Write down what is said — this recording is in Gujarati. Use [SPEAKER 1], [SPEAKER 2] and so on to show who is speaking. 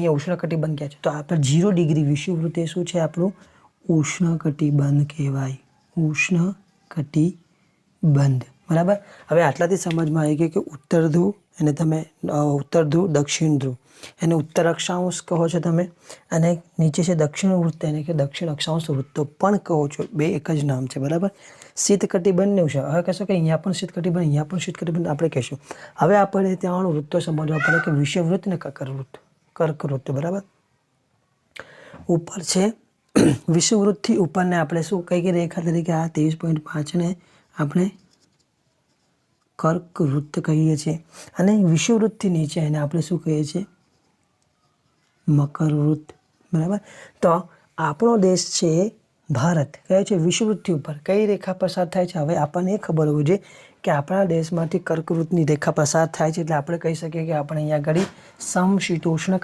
[SPEAKER 1] અહીંયા ઉષ્ણકટિબંધ ક્યાં છે? તો આપણે 0 ડિગ્રી વિષુવવૃત્ત એ શું છે આપણું? ઉષ્ણકટિબંધ કહેવાય. ઉષ્ણકટિબંધ. બરાબર. હવે આટલાથી સમજમાં આવી ગયું કે ઉત્તર ધ્રુવ અને તમે ઉત્તર ધ્રુવ, દક્ષિણ ધ્રુવ, એને ઉત્તર અક્ષાંશ કહો છો તમે, અને નીચે છે દક્ષિણ વૃત્ત, એને કે દક્ષિણ અક્ષાંશ વૃત્તો પણ કહો છો. બે એક જ નામ છે. બરાબર. શીત કટિબંધનું છે. હવે કહેશો કે અહીંયા પણ શીત કટિબંધ, અહીંયા પણ શીત કટિબંધ, આપણે કહેશું. હવે આપણે ત્યાં વૃત્તો સમજવા પડે કે વિષુવવૃત્ત ને કર્કવૃત્ત. બરાબર. ઉપર છે વિષુવવૃત્તથી ઉપરને આપણે શું કઈ રેખા તરીકે આ 23.5 ને આપણે કર્કવૃત્ત કહીએ છીએ, અને વિષુવવૃત્તથી નીચે એને આપણે શું કહીએ છીએ? મકરવૃત્ત. બરાબર. તો આપણો દેશ છે ભારત કયો છે? વિષુવવૃત્તથી ઉપર કઈ રેખા પસાર થાય છે? હવે આપણને એ ખબર હોવી જોઈએ કે આપણા દેશમાંથી કર્કવૃત્તની રેખા પસાર થાય છે, એટલે આપણે કહી શકીએ કે આપણે અહીંયા આગળ સમશીતોષ્ણ